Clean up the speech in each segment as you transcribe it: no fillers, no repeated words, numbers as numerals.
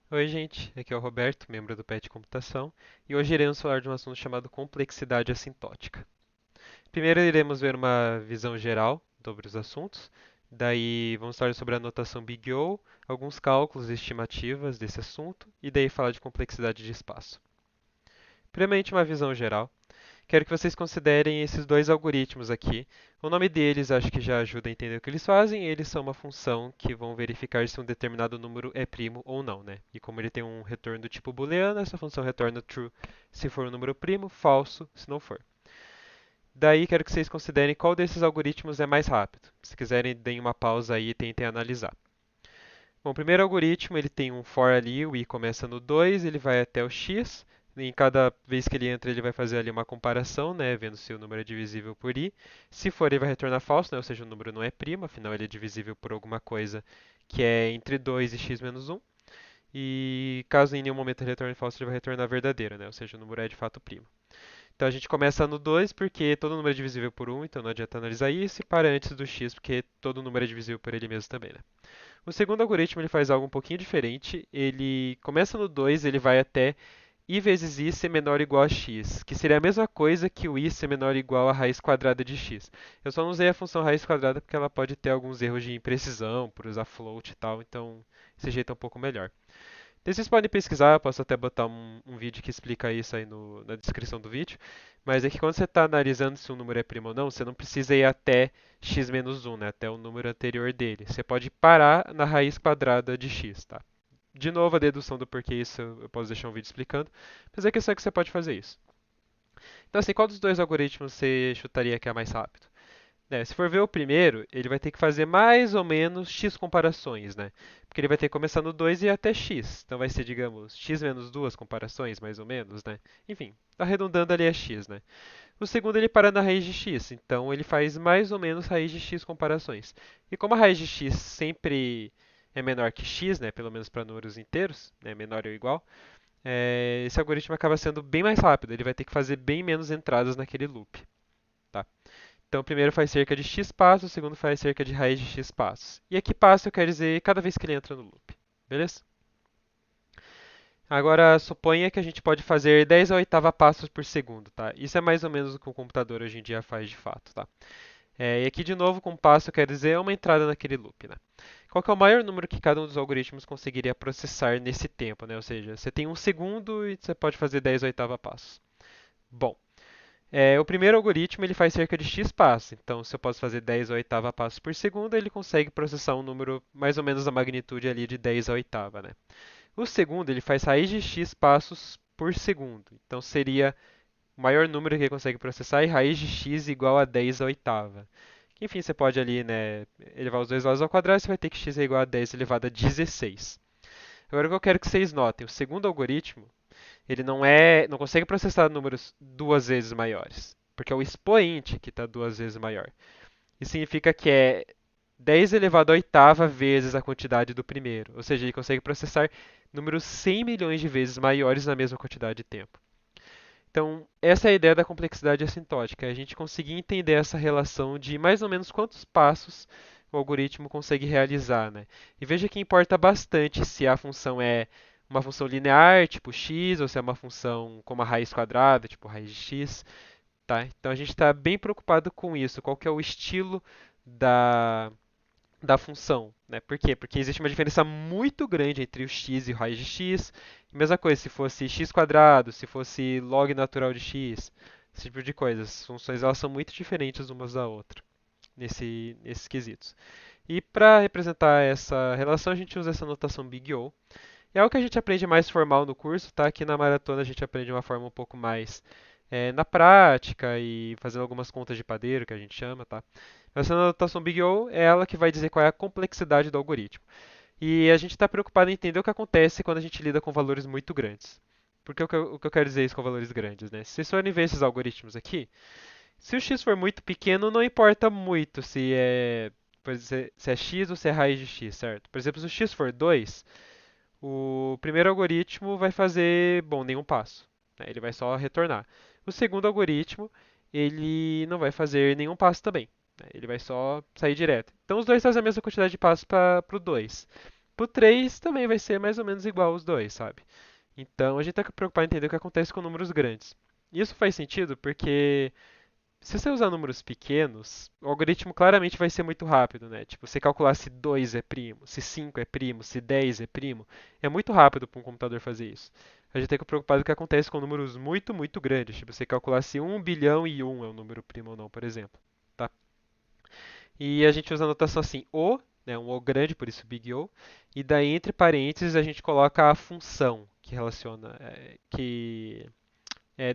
Oi, gente, aqui é o Roberto, membro do PET Computação, e hoje iremos falar de um assunto chamado complexidade assintótica. Primeiro iremos ver uma visão geral sobre os assuntos, daí vamos falar sobre a notação Big O, alguns cálculos e estimativas desse assunto, e daí falar de complexidade de espaço. Primeiramente, uma visão geral. Quero que vocês considerem esses dois algoritmos aqui. O nome deles acho que já ajuda a entender o que eles fazem. Eles são uma função que vão verificar se um determinado número é primo ou não, né? E como ele tem um retorno do tipo booleano, essa função retorna true se for um número primo, falso se não for. Daí quero que vocês considerem qual desses algoritmos é mais rápido. Se quiserem, deem uma pausa aí e tentem analisar. Bom, o primeiro algoritmo, ele tem um for ali, o i começa no 2, ele vai até o x. Em cada vez que ele entra, ele vai fazer ali uma comparação, né, vendo se o número é divisível por i. Se for, ele vai retornar falso, né, ou seja, o número não é primo, afinal ele é divisível por alguma coisa que é entre 2 e x menos 1. E caso em nenhum momento ele retorne falso, ele vai retornar verdadeiro, né, ou seja, o número é de fato primo. Então a gente começa no 2 porque todo número é divisível por 1, então não adianta analisar isso, e para antes do x porque todo número é divisível por ele mesmo também, né. O segundo algoritmo ele faz algo um pouquinho diferente. Ele começa no 2, ele vai até i vezes i ser menor ou igual a x, que seria a mesma coisa que o i ser menor ou igual a raiz quadrada de x. Eu só não usei a função raiz quadrada porque ela pode ter alguns erros de imprecisão, por usar float e tal, então esse jeito é um pouco melhor. Então, vocês podem pesquisar, eu posso até botar um vídeo que explica isso aí na descrição do vídeo. Mas é que quando você está analisando se um número é primo ou não, você não precisa ir até x menos 1, né, até o número anterior dele. Você pode parar na raiz quadrada de x, tá? De novo, a dedução do porquê isso eu posso deixar um vídeo explicando, mas a questão é que você pode fazer isso. Então, assim, qual dos dois algoritmos você chutaria que é mais rápido? Né, se for ver o primeiro, ele vai ter que fazer mais ou menos x comparações, né? Porque ele vai ter que começar no 2 e ir até x. Então vai ser, digamos, x menos 2 comparações, mais ou menos, né? Enfim, arredondando ali a x, né? O segundo ele para na raiz de x, então ele faz mais ou menos raiz de x comparações. E como a raiz de x sempre é menor que x, né? Pelo menos para números inteiros, né? Menor ou igual, esse algoritmo acaba sendo bem mais rápido. Ele vai ter que fazer bem menos entradas naquele loop, tá? Então, o primeiro faz cerca de x passos, o segundo faz cerca de raiz de x passos. E aqui passo eu quero dizer cada vez que ele entra no loop, beleza? Agora, suponha que a gente pode fazer 10 a oitava passos por segundo, tá? Isso é mais ou menos o que o computador hoje em dia faz de fato, tá? E aqui, de novo, com passo eu quero dizer uma entrada naquele loop, né? Qual que é o maior número que cada um dos algoritmos conseguiria processar nesse tempo, né? Ou seja, você tem um segundo e você pode fazer 10 a oitava passos. Bom, o primeiro algoritmo ele faz cerca de x passos. Então, se eu posso fazer 10 a oitava passos por segundo, ele consegue processar um número mais ou menos da magnitude ali de 10 a oitava, né? O segundo ele faz raiz de x passos por segundo. Então, seria o maior número que ele consegue processar e raiz de x igual a 10 a oitava. Enfim, você pode ali, né, elevar os dois lados ao quadrado, você vai ter que x é igual a 10 elevado a 16. Agora, o que eu quero que vocês notem, o segundo algoritmo, ele não consegue processar números duas vezes maiores, porque é o expoente que está duas vezes maior. Isso significa que é 10 elevado à oitava vezes a quantidade do primeiro, ou seja, ele consegue processar números 100 milhões de vezes maiores na mesma quantidade de tempo. Então, essa é a ideia da complexidade assintótica, é a gente conseguir entender essa relação de mais ou menos quantos passos o algoritmo consegue realizar, né? E veja que importa bastante se a função é uma função linear, tipo x, ou se é uma função como a raiz quadrada, tipo raiz de x, tá? Então a gente está bem preocupado com isso, qual que é o estilo da, da função, né? Por quê? Porque existe uma diferença muito grande entre o x e o raiz de x. Mesma coisa, se fosse x quadrado, se fosse log natural de x, esse tipo de coisa. As funções elas são muito diferentes umas da outra nesses quesitos. E para representar essa relação, a gente usa essa notação Big O. É algo que a gente aprende mais formal no curso, tá? Aqui na maratona a gente aprende de uma forma um pouco mais na prática e fazendo algumas contas de padeiro, que a gente chama, tá? Essa notação Big O é ela que vai dizer qual é a complexidade do algoritmo. E a gente está preocupado em entender o que acontece quando a gente lida com valores muito grandes. Porque o que eu quero dizer isso com valores grandes, né? Se vocês forem ver esses algoritmos aqui, se o x for muito pequeno, não importa muito se é x ou se é raiz de x, certo? Por exemplo, se o x for 2, o primeiro algoritmo vai fazer, bom, nenhum passo, né? Ele vai só retornar. O segundo algoritmo, ele não vai fazer nenhum passo também, né? Ele vai só sair direto. Então os dois fazem a mesma quantidade de passos para o 2. Para o 3 também vai ser mais ou menos igual os dois, sabe? Então a gente tem que preocupar em entender o que acontece com números grandes. E isso faz sentido porque se você usar números pequenos, o algoritmo claramente vai ser muito rápido, né? Tipo, você calcular se 2 é primo, se 5 é primo, se 10 é primo, é muito rápido para um computador fazer isso. A gente tem que se preocupar com o que acontece com números muito, muito grandes. Tipo, você calcular se 1 bilhão e 1 é um número primo ou não, por exemplo. Tá? E a gente usa a notação assim, O, né, um O grande, por isso Big O, e daí entre parênteses a gente coloca a função que relaciona, que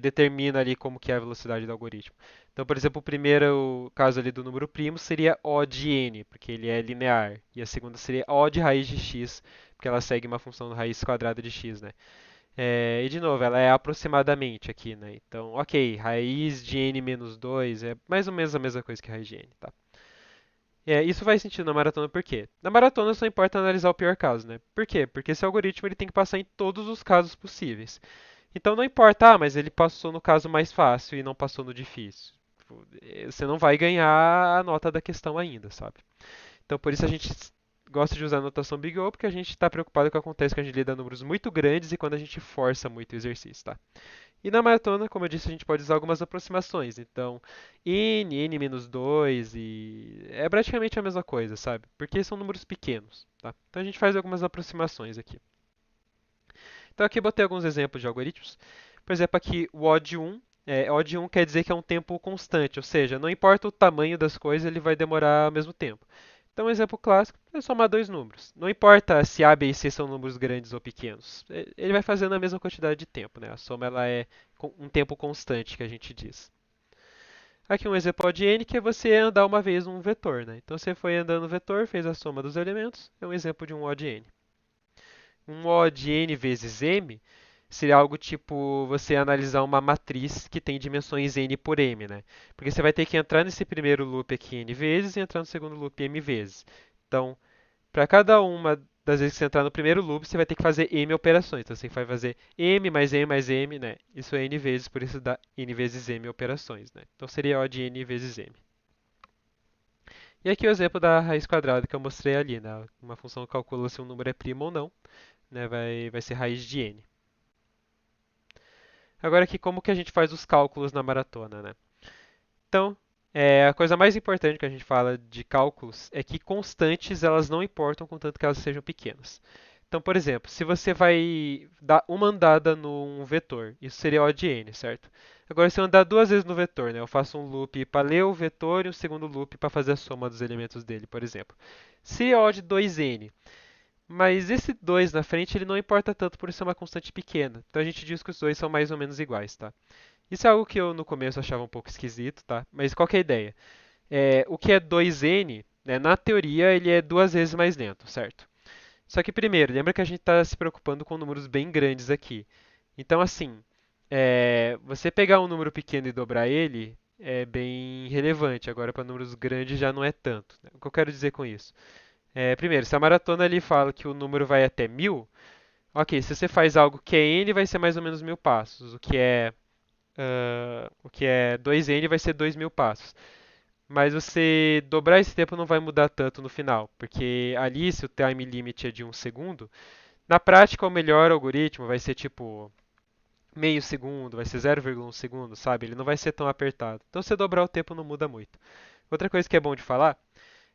determina ali como que é a velocidade do algoritmo. Então, por exemplo, o primeiro caso ali do número primo seria O de n, porque ele é linear, e a segunda seria O de raiz de x, porque ela segue uma função raiz quadrada de x, né? E de novo, ela é aproximadamente aqui, né? Então, ok, raiz de n menos 2 é mais ou menos a mesma coisa que raiz de n, tá? Isso faz sentido na maratona por quê? Na maratona só importa analisar o pior caso, né? Por quê? Porque esse algoritmo ele tem que passar em todos os casos possíveis. Então não importa, mas ele passou no caso mais fácil e não passou no difícil. Tipo, você não vai ganhar a nota da questão ainda, sabe? Então por isso a gente gosta de usar a notação Big O, porque a gente está preocupado com o que acontece quando a gente lida números muito grandes e quando a gente força muito o exercício, tá? E na maratona, como eu disse, a gente pode usar algumas aproximações. Então, n-2 e é praticamente a mesma coisa, sabe? Porque são números pequenos, tá? Então a gente faz algumas aproximações aqui. Então aqui eu botei alguns exemplos de algoritmos. Por exemplo, aqui o O de 1. O de 1 quer dizer que é um tempo constante, ou seja, não importa o tamanho das coisas, ele vai demorar ao mesmo tempo. Então, um exemplo clássico é somar dois números. Não importa se A, B e C são números grandes ou pequenos, ele vai fazendo a mesma quantidade de tempo, né? A soma ela é um tempo constante que a gente diz. Aqui um exemplo de n que é você andar uma vez um vetor, né? Então você foi andando no vetor, fez a soma dos elementos, é um exemplo de um O de n. Um O de n vezes m seria algo tipo você analisar uma matriz que tem dimensões n por m, né? Porque você vai ter que entrar nesse primeiro loop aqui n vezes e entrar no segundo loop m vezes. Então, para cada uma das vezes que você entrar no primeiro loop, você vai ter que fazer m operações. Então, você vai fazer m mais m mais m, né? Isso é n vezes, por isso dá n vezes m operações, né? Então, seria O de n vezes m. E aqui o exemplo da raiz quadrada que eu mostrei ali, né? Uma função que calcula se um número é primo ou não, né? Vai ser raiz de n. Agora aqui, como que a gente faz os cálculos na maratona, né? Então, a coisa mais importante que a gente fala de cálculos é que constantes elas não importam contanto que elas sejam pequenas. Então, por exemplo, se você vai dar uma andada num vetor, isso seria O de n, certo? Agora, se eu andar duas vezes no vetor, né, eu faço um loop para ler o vetor e um segundo loop para fazer a soma dos elementos dele, por exemplo. Seria O de 2n, mas esse 2 na frente ele não importa tanto por ser uma constante pequena. Então a gente diz que os dois são mais ou menos iguais, tá? Isso é algo que eu no começo achava um pouco esquisito, tá? Mas qual que é a ideia? O que é 2n, né, na teoria, ele é duas vezes mais lento, certo? Só que primeiro, lembra que a gente está se preocupando com números bem grandes aqui. Então, assim, você pegar um número pequeno e dobrar ele é bem relevante. Agora, para números grandes já não é tanto, né? O que eu quero dizer com isso? Primeiro, se a maratona ali fala que o número vai até 1000, ok, se você faz algo que é n, vai ser mais ou menos 1000 passos. O que é 2n vai ser 2000 passos. Mas você dobrar esse tempo não vai mudar tanto no final, porque ali, se o time limit é de um segundo, na prática o melhor algoritmo vai ser tipo meio segundo, vai ser 0,1 segundo, sabe? Ele não vai ser tão apertado. Então, se dobrar o tempo não muda muito. Outra coisa que é bom de falar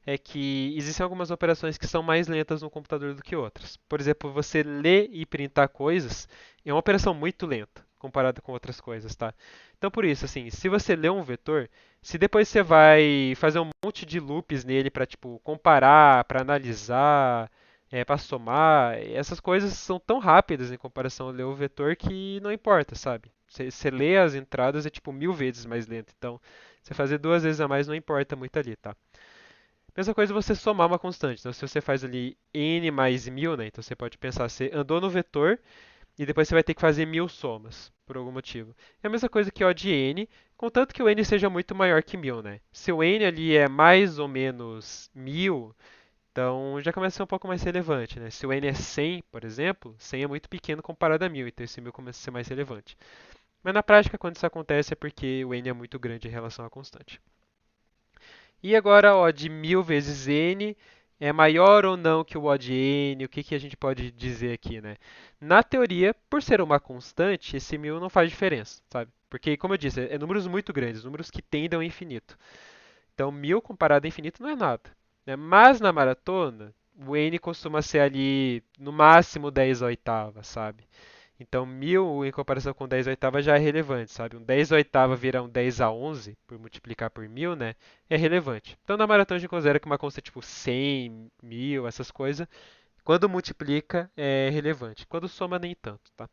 é que existem algumas operações que são mais lentas no computador do que outras. Por exemplo, você ler e printar coisas é uma operação muito lenta comparada com outras coisas, tá? Então, por isso, assim, se você lê um vetor, se depois você vai fazer um monte de loops nele para tipo comparar, para analisar, para somar, essas coisas são tão rápidas em comparação a ler o vetor que não importa, sabe? Você lê as entradas é tipo 1000 vezes mais lento. Então, você fazer duas vezes a mais não importa muito ali, tá? Mesma coisa você somar uma constante. Então, se você faz ali n mais 1000, né? Então você pode pensar, você andou no vetor e depois você vai ter que fazer 1000 somas, por algum motivo. É a mesma coisa que O de n, contanto que o n seja muito maior que 1000, né? Se o n ali é mais ou menos 1000, então já começa a ser um pouco mais relevante, né? Se o n é 100, por exemplo, 100 é muito pequeno comparado a 1000, então esse 1000 começa a ser mais relevante. Mas na prática, quando isso acontece, é porque o n é muito grande em relação à constante. E agora, ó, de 1000 vezes n é maior ou não que o O de n? O que que a gente pode dizer aqui, né? Na teoria, por ser uma constante, esse 1000 não faz diferença, sabe? Porque, como eu disse, é números muito grandes, números que tendem ao infinito. Então, 1000 comparado a infinito não é nada, né? Mas na maratona, o n costuma ser ali no máximo 10 oitavas, sabe? Então, 1000 em comparação com 10 oitavas já é relevante, sabe? Um 10 oitava virar um 10 a 11, por multiplicar por 1000, né? É relevante. Então, na maratona a gente considera que uma consta tipo 100, 1000, essas coisas, quando multiplica é relevante. Quando soma, nem tanto, tá?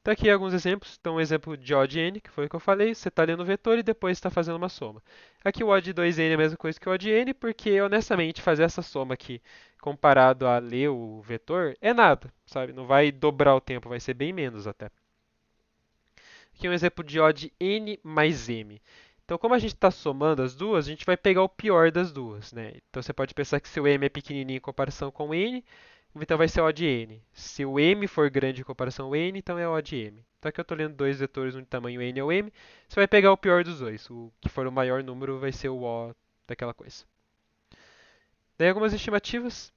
Tá aqui alguns exemplos. Então, um exemplo de O de n, que foi o que eu falei. Você está lendo o vetor e depois está fazendo uma soma. Aqui o O de 2n é a mesma coisa que o O de n, porque honestamente fazer essa soma aqui comparado a ler o vetor é nada, sabe? Não vai dobrar o tempo, vai ser bem menos até. Aqui um exemplo de O de n mais m. Então, como a gente está somando as duas, a gente vai pegar o pior das duas, né? Então, você pode pensar que se o m é pequenininho em comparação com o n, então vai ser O de n. Se o m for grande em comparação ao n, então é O de m. Então, aqui eu estou lendo dois vetores, um de tamanho n ou m. Você vai pegar o pior dos dois. O que for o maior número vai ser o O daquela coisa. Daí algumas estimativas.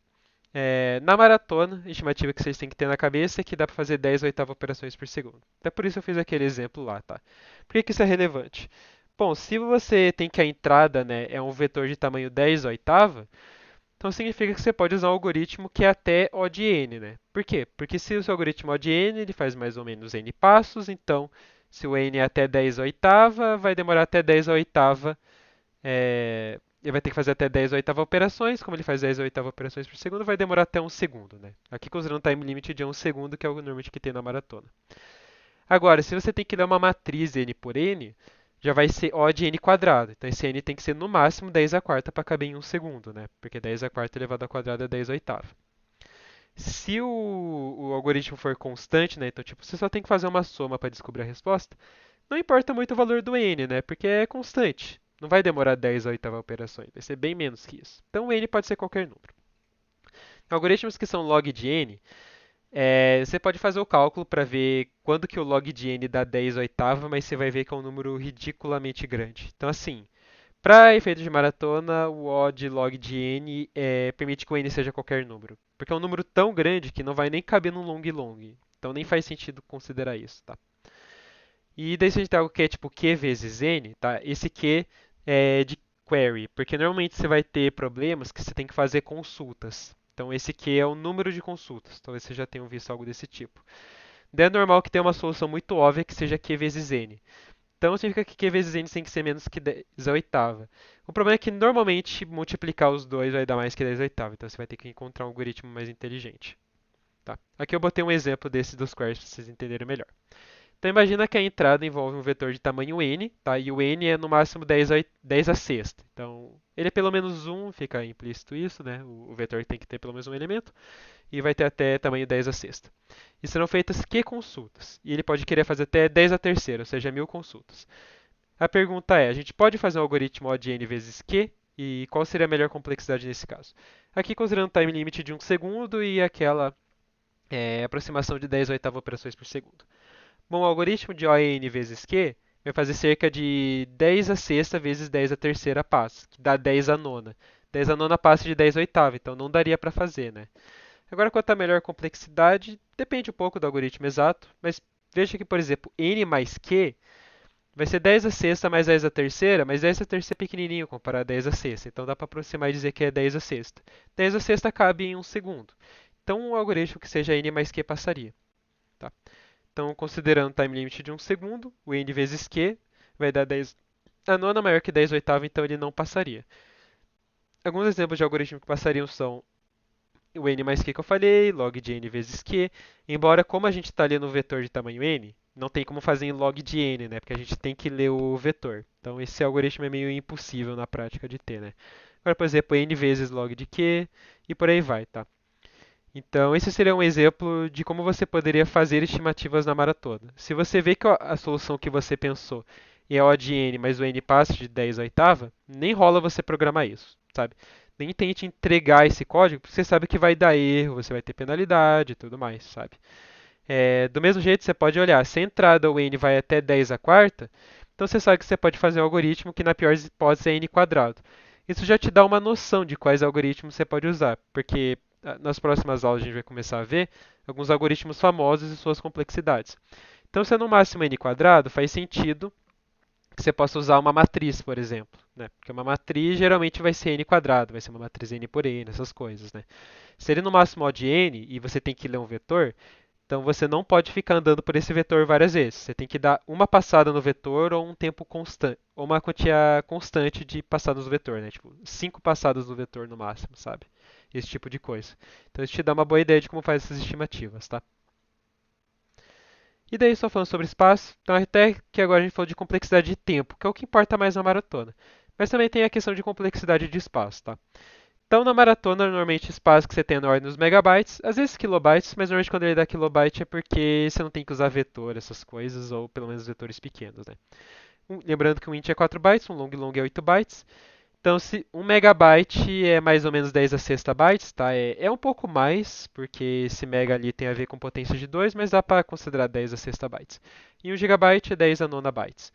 Na maratona, a estimativa que vocês têm que ter na cabeça é que dá para fazer 10 oitavas operações por segundo. Até por isso eu fiz aquele exemplo lá, tá? Por que que isso é relevante? Bom, se você tem que a entrada, né, é um vetor de tamanho 10 oitava, então significa que você pode usar um algoritmo que é até O de n, né? Por quê? Porque se o seu algoritmo é O de n, ele faz mais ou menos n passos, então se o n é até 10 oitava, vai demorar até 10 oitava ele vai ter que fazer até 10 oitavas operações. Como ele faz 10 oitavas operações por segundo, vai demorar até um segundo, né? Aqui considerando um time limit de um segundo, que é o normalmente que tem na maratona. Agora, se você tem que ler uma matriz n por n, já vai ser O de n quadrado. Então esse n tem que ser no máximo 10 a quarta para caber em um segundo, né? Porque 10 a quarta elevado ao quadrado é 10 oitavas. Se o algoritmo for constante, né? Então, tipo, você só tem que fazer uma soma para descobrir a resposta. Não importa muito o valor do n, né? Porque é constante. Não vai demorar 10 oitavas operações, vai ser bem menos que isso. Então o n pode ser qualquer número. Algoritmos que são log de n, você pode fazer o cálculo para ver quando que o log de n dá 10 oitavas, mas você vai ver que é um número ridiculamente grande. Então assim, para efeito de maratona, o O de log de n permite que o n seja qualquer número. Porque é um número tão grande que não vai nem caber num long long. Então nem faz sentido considerar isso, tá? E daí se a gente tem algo que é tipo Q vezes N, tá? Esse Q é de query, porque normalmente você vai ter problemas que você tem que fazer consultas. Então esse Q é o número de consultas. Talvez vocês já tenham visto algo desse tipo. Daí é normal que tenha uma solução muito óbvia que seja Q vezes N. Então significa que Q vezes N tem que ser menos que 10 a oitava. O problema é que normalmente multiplicar os dois vai dar mais que 10 a oitava. Então você vai ter que encontrar um algoritmo mais inteligente. Tá? Aqui eu botei um exemplo desse dos queries para vocês entenderem melhor. Então imagina que a entrada envolve um vetor de tamanho n, tá? E o n é no máximo 10 a sexta. Então ele é pelo menos 1, fica implícito isso, né? O vetor tem que ter pelo menos um elemento e vai ter até tamanho 10 a sexta. E serão feitas Q consultas. E ele pode querer fazer até 10 a terceira, ou seja, 1000 consultas. A pergunta é, a gente pode fazer um algoritmo O de n vezes Q? E qual seria a melhor complexidade nesse caso? Aqui considerando time limit de um segundo e aquela aproximação de 10 oitavas operações por segundo. Bom, o algoritmo de ON vezes Q vai fazer cerca de 10 a sexta vezes 10 a terceira passos, que dá 10 a nona. 10 a nona passa de 10 a oitava, então não daria para fazer, né? Agora, quanto à melhor complexidade, depende um pouco do algoritmo exato, mas veja que, por exemplo, n mais q vai ser 10 a sexta mais 10 a terceira, mas 10 a terceira é pequenininho comparado a 10 a sexta, então dá para aproximar e dizer que é 10 a sexta. 10 a sexta cabe em um segundo, então um algoritmo que seja n mais q passaria. Tá? Então, considerando o time limit de um segundo, o n vezes q vai dar 10 a nona maior que 10 oitava, então ele não passaria. Alguns exemplos de algoritmo que passariam são o n mais q que eu falei, log de n vezes q, embora como a gente está ali no vetor de tamanho n, não tem como fazer em log de n, né? Porque a gente tem que ler o vetor. Então esse algoritmo é meio impossível na prática de ter, né? Agora, por exemplo, n vezes log de q e por aí vai, tá? Então, esse seria um exemplo de como você poderia fazer estimativas na maratona. Se você vê que a solução que você pensou é O de n, mas o n passa de 10 oitava, nem rola você programar isso, sabe? Nem tente entregar esse código, porque você sabe que vai dar erro, você vai ter penalidade e tudo mais, sabe? Do mesmo jeito, você pode olhar, se a entrada o n vai até 10 a quarta, então você sabe que você pode fazer um algoritmo que na pior das hipóteses é n quadrado. Isso já te dá uma noção de quais algoritmos você pode usar, porque nas próximas aulas a gente vai começar a ver alguns algoritmos famosos e suas complexidades. Então, se é no máximo n quadrado, faz sentido que você possa usar uma matriz, por exemplo, né? Porque uma matriz geralmente vai ser n quadrado, vai ser uma matriz n por n, essas coisas, né? Se ele no máximo ó de n e você tem que ler um vetor, então você não pode ficar andando por esse vetor várias vezes. Você tem que dar uma passada no vetor ou um tempo constante, ou uma quantia constante de passadas no vetor, né? Tipo, 5 passadas no vetor no máximo, sabe? Esse tipo de coisa. Então isso te dá uma boa ideia de como faz essas estimativas, tá? E daí só falando sobre espaço, então até que agora a gente falou de complexidade de tempo, que é o que importa mais na maratona. Mas também tem a questão de complexidade de espaço, tá? Então, na maratona, normalmente espaço que você tem é na ordem dos megabytes, às vezes kilobytes, mas normalmente quando ele dá kilobyte é porque você não tem que usar vetor, essas coisas, ou pelo menos vetores pequenos, né? Lembrando que um int é 4 bytes, um long long é 8 bytes. Então, se 1 megabyte é mais ou menos 10 a sexta bytes, tá? É um pouco mais, porque esse mega ali tem a ver com potência de 2, mas dá para considerar 10 a sexta bytes. E 1 gigabyte é 10 a nona bytes.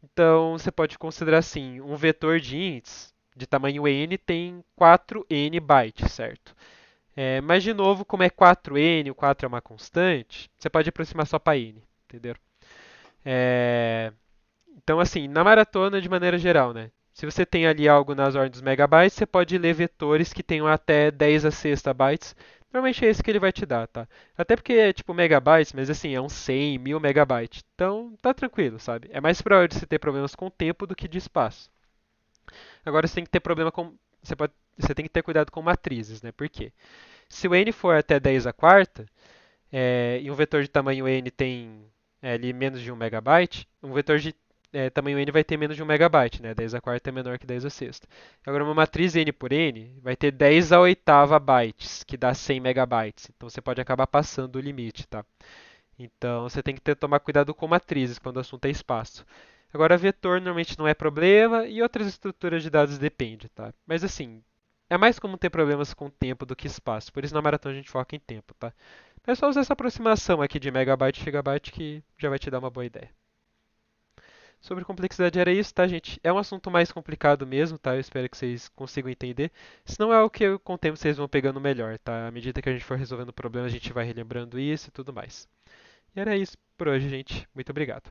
Então, você pode considerar assim, um vetor de ints de tamanho n tem 4n bytes, certo? Mas, de novo, como é 4n, o 4 é uma constante, você pode aproximar só para n, entendeu? É, então, assim, na maratona, de maneira geral, né? Se você tem ali algo nas ordens dos megabytes, você pode ler vetores que tenham até 10 a sexta bytes. Normalmente é esse que ele vai te dar, tá? Até porque é tipo megabytes, mas assim, é uns 100, 1000 megabytes. Então, tá tranquilo, sabe? É mais provável de você ter problemas com o tempo do que de espaço. Agora, você tem que ter problema com... Você tem que ter cuidado com matrizes, né? Por quê? Se o n for até 10 a quarta, e um vetor de tamanho n tem ali menos de 1 megabyte, um vetor de tamanho n vai ter menos de 1 megabyte, né? 10 a quarta é menor que 10 a sexta. Agora, uma matriz n por n vai ter 10 a oitava bytes, que dá 100 megabytes. Então, você pode acabar passando o limite, tá? Então, você tem que tomar cuidado com matrizes quando o assunto é espaço. Agora, vetor normalmente não é problema e outras estruturas de dados depende, tá? Mas assim, é mais comum ter problemas com tempo do que espaço. Por isso, na maratona a gente foca em tempo, tá? É só usar essa aproximação aqui de megabyte e gigabyte que já vai te dar uma boa ideia. Sobre complexidade era isso, tá, gente? É um assunto mais complicado mesmo, tá? Eu espero que vocês consigam entender. Se não é algo que com o tempo vocês vão pegando melhor, tá? À medida que a gente for resolvendo o problema, a gente vai relembrando isso e tudo mais. E era isso por hoje, gente. Muito obrigado.